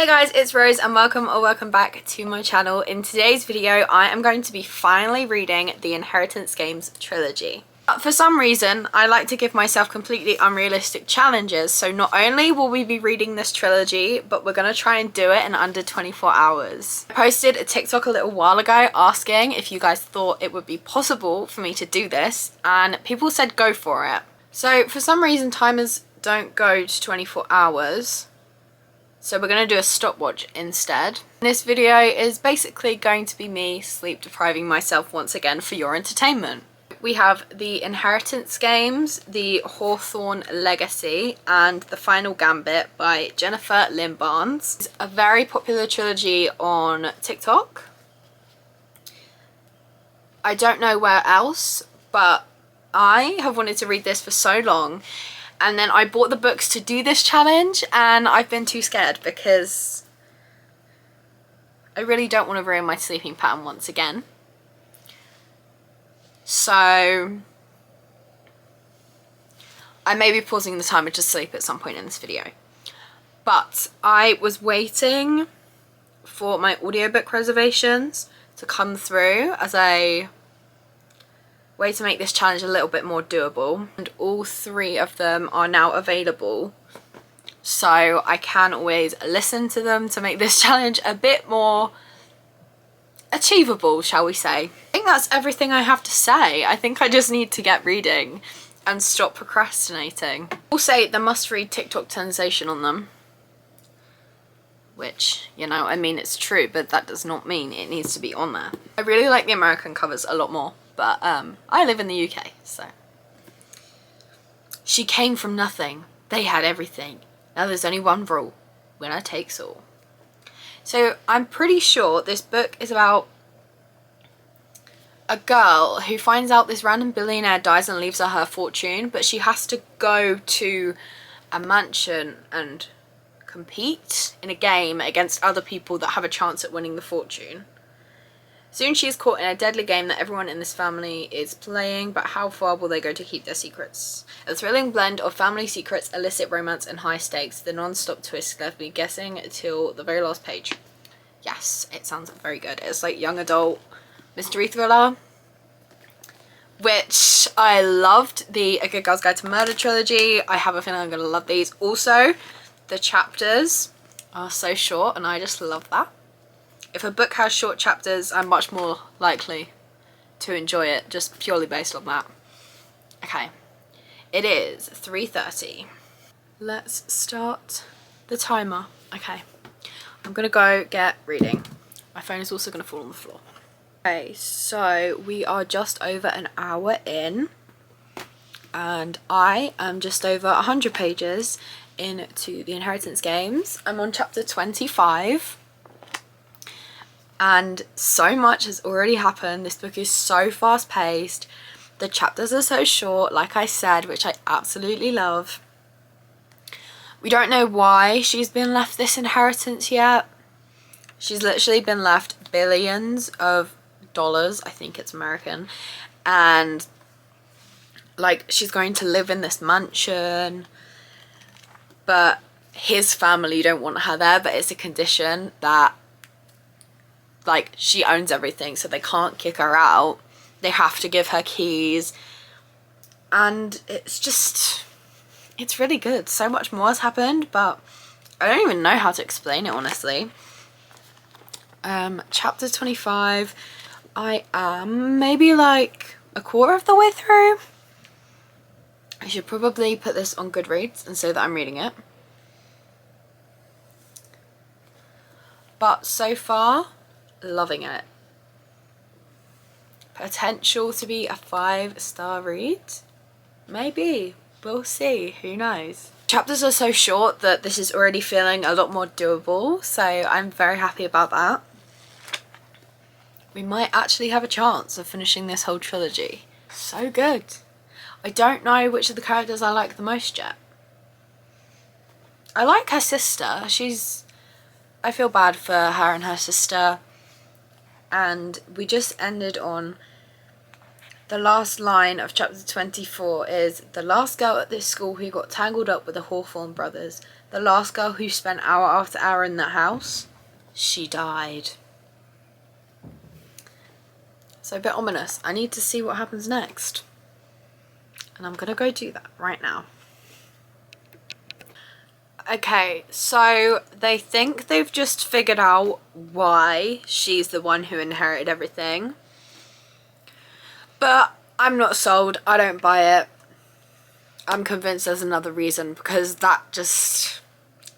Hey guys, it's Rose and welcome back to my channel. In today's video, I am going to be finally reading the Inheritance Games Trilogy. But for some reason, I like to give myself completely unrealistic challenges, so not only will we be reading this trilogy, but we're going to try and do it in under 24 hours. I posted a TikTok a little while ago asking if you guys thought it would be possible for me to do this, and people said go for it. So for some reason, timers don't go to 24 hours. So we're going to do a stopwatch instead. This video is basically going to be me sleep depriving myself once again for your entertainment. We have the Inheritance Games, the Hawthorne Legacy, and the Final Gambit by Jennifer Lynn Barnes. It's a very popular trilogy on TikTok. I don't know where else, but I have wanted to read this for so long. And then I bought the books to do this challenge and I've been too scared because I really don't want to ruin my sleeping pattern once again. So I may be pausing the timer to sleep at some point in this video. But I was waiting for my audiobook reservations to come through as a way to make this challenge a little bit more doable, and all three of them are now available, so I can always listen to them to make this challenge a bit more achievable, shall we say. I think that's everything I have to say. I think I just need to get reading and stop procrastinating. I'll say the must-read TikTok sensation on them, which, you know, I mean, it's true, but that does not mean it needs to be on there. I really like the American covers a lot more. But I live in the UK, so. She came from nothing. They had everything. Now there's only one rule. Winner takes all. So I'm pretty sure this book is about a girl who finds out this random billionaire dies and leaves her fortune, but she has to go to a mansion and compete in a game against other people that have a chance at winning the fortune. Soon she is caught in a deadly game that everyone in this family is playing, but how far will they go to keep their secrets? A thrilling blend of family secrets, illicit romance and high stakes. The non-stop twist left me guessing till the very last page. Yes, it sounds very good. It's like young adult mystery thriller, which I loved. The A Good Girl's Guide to Murder trilogy. I have a feeling I'm going to love these. Also, the chapters are so short and I just love that. If a book has short chapters, I'm much more likely to enjoy it, just purely based on that. Okay, it is 3:30. Let's start the timer. Okay, I'm gonna go get reading. My phone is also gonna fall on the floor. Okay, so we are just over an hour in, and I am just over 100 pages into the Inheritance Games. I'm on chapter 25. And so much has already happened. This book is so fast paced. The chapters are so short, like I said, which I absolutely love. We don't know why she's been left this inheritance yet. She's literally been left billions of dollars, I think it's American, and like she's going to live in this mansion, but his family don't want her there, but it's a condition that like she owns everything, so they can't kick her out. They have to give her keys, and it's really good. So much more has happened, but I don't even know how to explain it, honestly. Chapter 25, I am maybe like a quarter of the way through. I should probably put this on Goodreads and say that I'm reading it, but so far loving it. Potential to be a 5-star read? Maybe. We'll see. Who knows? Chapters are so short that this is already feeling a lot more doable, so I'm very happy about that. We might actually have a chance of finishing this whole trilogy. So good. I don't know which of the characters I like the most yet. I like her sister. I feel bad for her and her sister. And we just ended on the last line of chapter 24 is the last girl at this school who got tangled up with the Hawthorne brothers The last girl who spent hour after hour in that house, she died. So a bit ominous. I need to see what happens next. And I'm gonna go do that right now. Okay, so they think they've just figured out why she's the one who inherited everything. But I'm not sold. I don't buy it. I'm convinced there's another reason, because that just...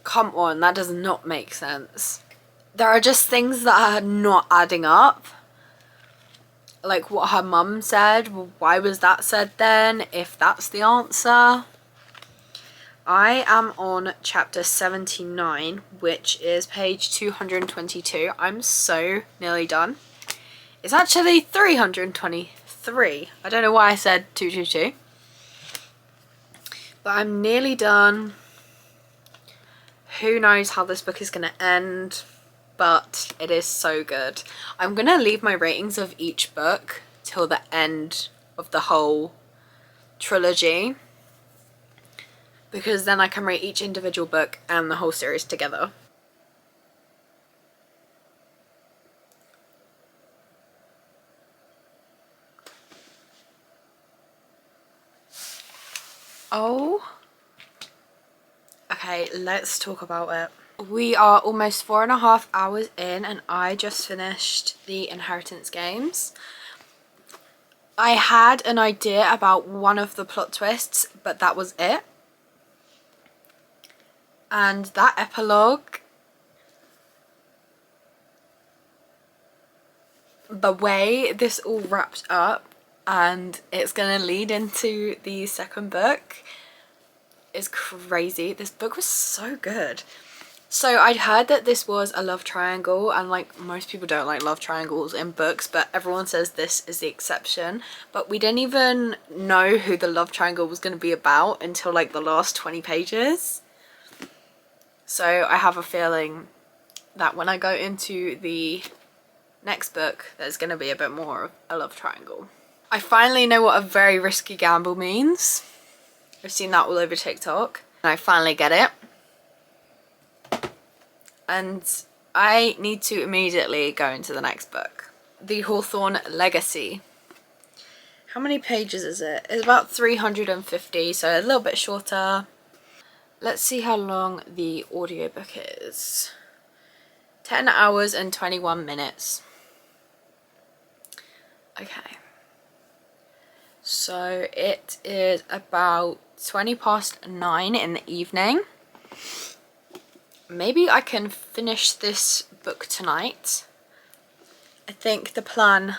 come on, that does not make sense. There are just things that are not adding up. Like what her mum said. Well, why was that said then, if that's the answer? I am on chapter 79, which is page 222. I'm so nearly done. It's actually 323. I don't know why I said 222. But I'm nearly done. Who knows how this book is going to end, but it is so good. I'm going to leave my ratings of each book till the end of the whole trilogy, because then I can rate each individual book and the whole series together. Oh. Okay, let's talk about it. We are almost 4.5 hours in and I just finished the Inheritance Games. I had an idea about one of the plot twists, but that was it. And that epilogue, the way this all wrapped up, and it's gonna lead into the second book, is crazy. This book was so good. So I'd heard that this was a love triangle, and like most people don't like love triangles in books, but everyone says this is the exception. But we didn't even know who the love triangle was going to be about until like the last 20 pages. So I have a feeling that when I go into the next book, there's going to be a bit more of a love triangle. I finally know what a very risky gamble means. I've seen that all over TikTok, and I finally get it. And I need to immediately go into the next book. The Hawthorne Legacy. How many pages is it? It's about 350, so a little bit shorter. Let's see how long the audiobook is. 10 hours and 21 minutes. Okay. So it is about 9:20 in the evening. Maybe I can finish this book tonight. I think the plan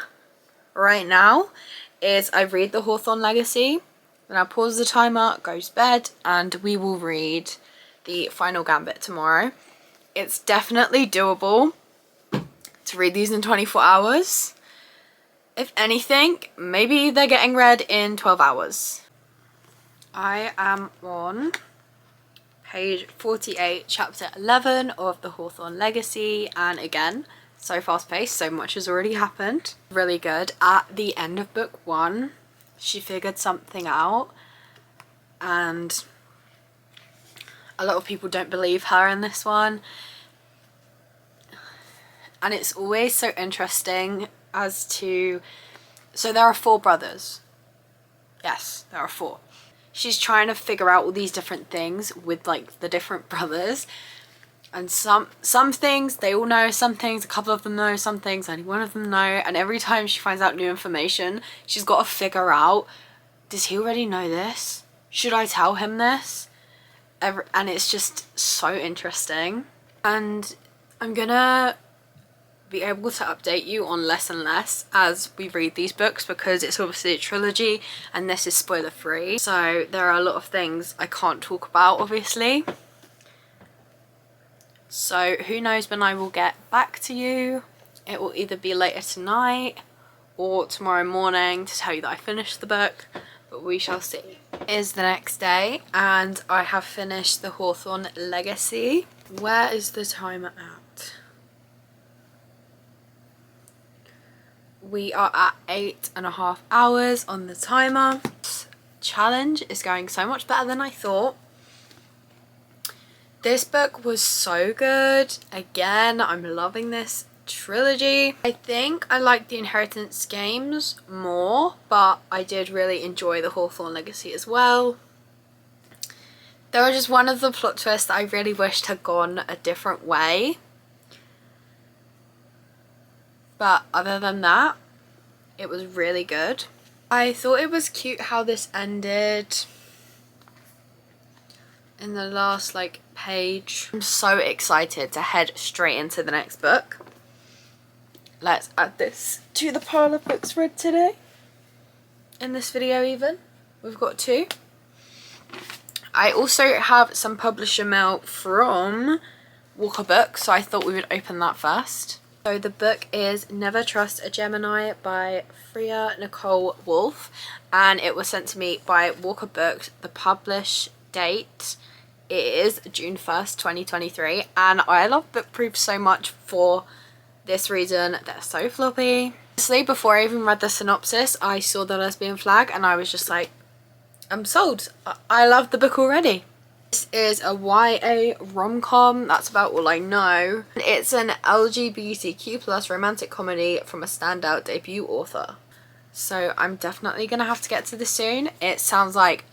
right now is I read the Hawthorne Legacy, then I'll pause the timer, go to bed, and we will read the Final Gambit tomorrow. It's definitely doable to read these in 24 hours. If anything, maybe they're getting read in 12 hours. I am on page 48, chapter 11 of the Hawthorne Legacy, and again, so fast paced, so much has already happened. Really good. At the end of book 1, she figured something out, and a lot of people don't believe her in this one. And it's always so interesting as to... So there are 4 brothers. Yes, there are 4. She's trying to figure out all these different things with like the different brothers, and some things they all know, some things a couple of them know, some things only one of them know, and every time she finds out new information she's got to figure out, does he already know this? Should I tell him this? And it's just so interesting, and I'm gonna be able to update you on less and less as we read these books, because it's obviously a trilogy and this is spoiler free, so there are a lot of things I can't talk about obviously. So who knows when I will get back to you. It will either be later tonight or tomorrow morning to tell you that I finished the book, but we shall see. It is the next day and I have finished the Hawthorne Legacy. Where is the timer at? We are at 8.5 hours on the timer. This challenge is going so much better than I thought. This book was so good. Again, I'm loving this trilogy. I think I like the Inheritance Games more, but I did really enjoy the Hawthorne Legacy as well. There was just one of the plot twists that I really wished had gone a different way. But other than that, it was really good. I thought it was cute how this ended in the last like page. I'm so excited to head straight into the next book. Let's add this to the pile of books read today. In this video even, we've got 2. I also have some publisher mail from Walker Books, so I thought we would open that first. So the book is Never Trust a Gemini by Freya Nicole Wolfe, and it was sent to me by Walker Books. The publish date is June 1st, 2023, and I love book proofs so much for this reason. They're so floppy. Honestly, before I even read the synopsis, I saw the lesbian flag and I was just like, I'm sold. I love the book already. This is a YA rom-com. That's about all I know. It's an LGBTQ plus romantic comedy from a standout debut author. So I'm definitely gonna have to get to this soon. It sounds like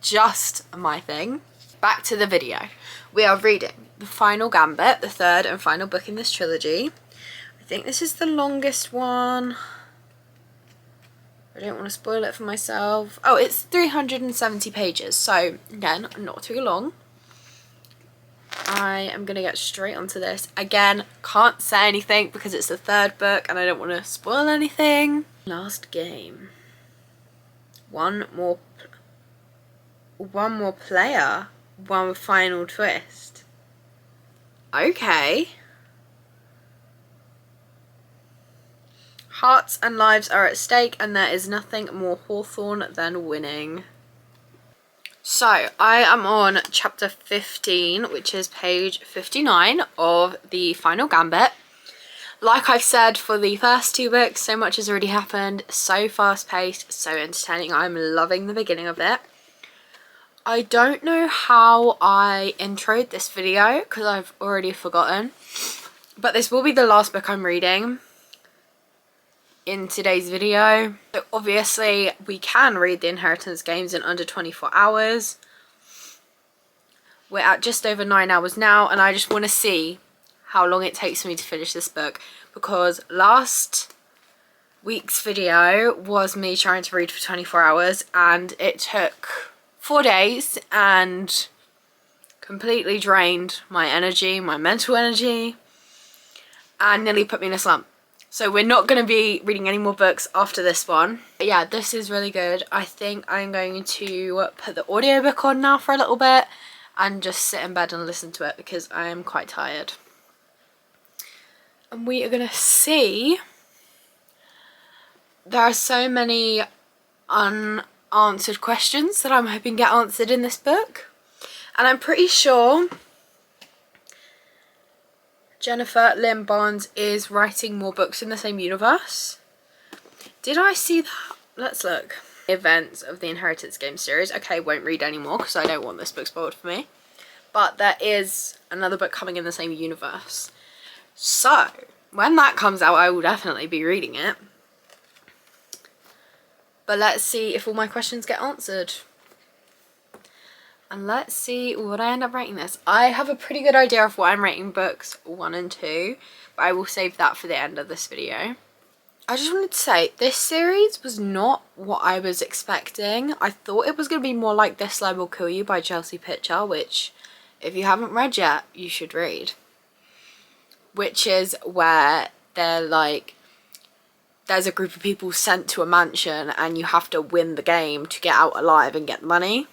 just my thing. Back to the video. We are reading The Final Gambit, the 3rd and final book in this trilogy. I think this is the longest one. I don't want to spoil it for myself. Oh, it's 370 pages, so again, not too long. I am going to get straight onto this. Again, can't say anything because it's the 3rd book and I don't want to spoil anything. Last game. One more player, one final twist. Okay. Hearts and lives are at stake and there is nothing more Hawthorne than winning. So I am on chapter 15, which is page 59 of The Final Gambit. Like I've said for the first 2 books, so much has already happened. So fast paced, so entertaining. I'm loving the beginning of it. I don't know how I introed this video because I've already forgotten. But this will be the last book I'm reading in today's video. So obviously we can read the Inheritance Games in under 24 hours. We're at just over 9 hours now and I just want to see how long it takes me to finish this book, because last week's video was me trying to read for 24 hours and it took 4 days and completely drained my energy, my mental energy, and nearly put me in a slump. So we're not going to be reading any more books after this one. But yeah, this is really good. I think I'm going to put the audiobook on now for a little bit and just sit in bed and listen to it because I am quite tired. And we are going to see. There are so many unanswered questions that I'm hoping get answered in this book. And I'm pretty sure Jennifer Lynn Barnes is writing more books in the same universe. Did I see that? Let's look. Events of the Inheritance Games series. Okay, won't read anymore because I don't want this book spoiled for me. But there is another book coming in the same universe. So, when that comes out, I will definitely be reading it. But let's see if all my questions get answered. And let's see what I end up rating this. I have a pretty good idea of what I'm rating books 1 and 2, but I will save that for the end of this video. I just wanted to say, this series was not what I was expecting. I thought it was going to be more like This Lie Will Kill You by Chelsea Pitcher, which, if you haven't read yet, you should read. Which is where they're like, there's a group of people sent to a mansion and you have to win the game to get out alive and get the money.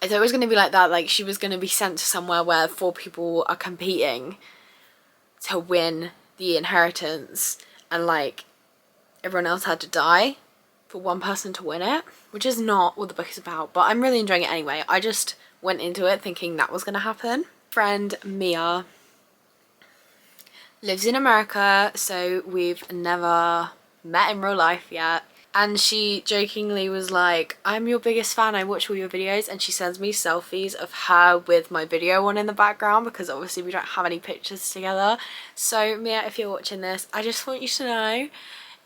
I thought it was going to be like that, like she was going to be sent to somewhere where 4 people are competing to win the inheritance and like everyone else had to die for one person to win it, which is not what the book is about, but I'm really enjoying it anyway. I just went into it thinking that was going to happen. Friend Mia lives in America, so we've never met in real life yet. and she jokingly was like, I'm your biggest fan, I watch all your videos, and she sends me selfies of her with my video on in the background because obviously we don't have any pictures together. So Mia, if you're watching this, I just want you to know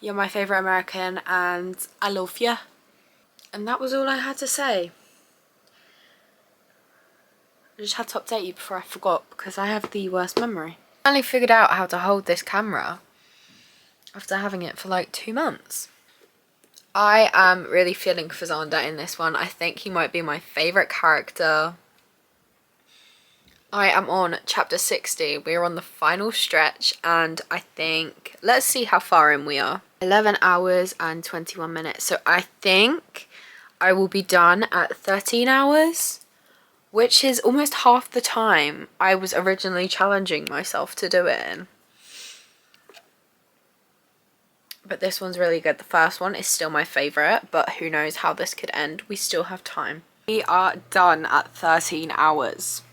you're my favourite American and I love you. And that was all I had to say. I just had to update you before I forgot because I have the worst memory. I finally figured out how to hold this camera after having it for like 2 months. I am really feeling for Xander in this one. I think he might be my favourite character. I am on chapter 60. We are on the final stretch and I think, let's see how far in we are. 11 hours and 21 minutes. So I think I will be done at 13 hours, which is almost half the time I was originally challenging myself to do it in. But this one's really good. The first one is still my favourite, but who knows how this could end. We still have time. We are done at 13 hours.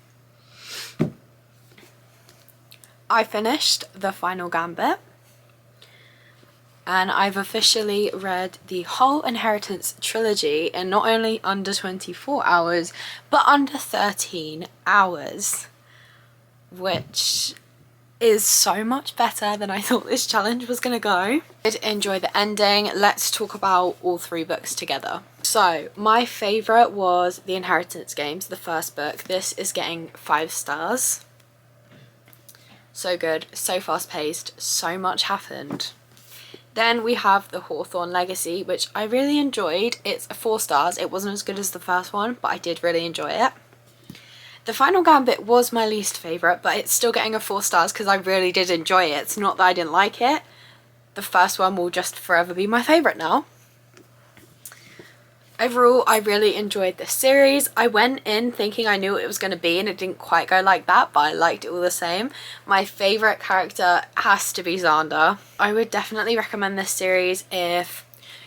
I finished the final gambit. And I've officially read the whole Inheritance Trilogy in not only under 24 hours, but under 13 hours. Which is so much better than I thought this challenge was gonna go. I did enjoy the ending. Let's talk about all 3 books together. So my favourite was the Inheritance Games, the first book. This is getting 5 stars. So good, so fast paced, so much happened. Then we have the Hawthorne Legacy, which I really enjoyed. It's 4 stars. It wasn't as good as the first one, but I did really enjoy it. The Final Gambit was my least favourite, but it's still getting a 4 stars because I really did enjoy it. It's not that I didn't like it. The first one will just forever be my favourite now. Overall, I really enjoyed this series. I went in thinking I knew what it was going to be and it didn't quite go like that, but I liked it all the same. My favourite character has to be Xander. I would definitely recommend this series if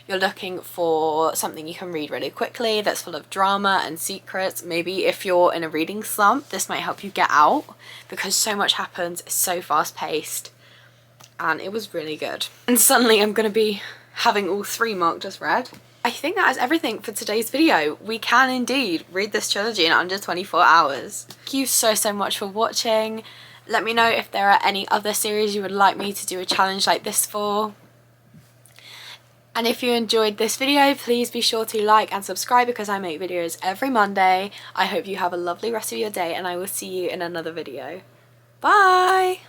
you're looking for something you can read really quickly that's full of drama and secrets. Maybe if you're in a reading slump, this might help you get out because so much happens, it's so fast paced, and it was really good. And suddenly I'm going to be having all 3 marked as read. I think that is everything for today's video. We can indeed read this trilogy in under 24 hours. Thank you so much for watching. Let me know if there are any other series you would like me to do a challenge like this for. And if you enjoyed this video, please be sure to like and subscribe because I make videos every Monday. I hope you have a lovely rest of your day and I will see you in another video. Bye!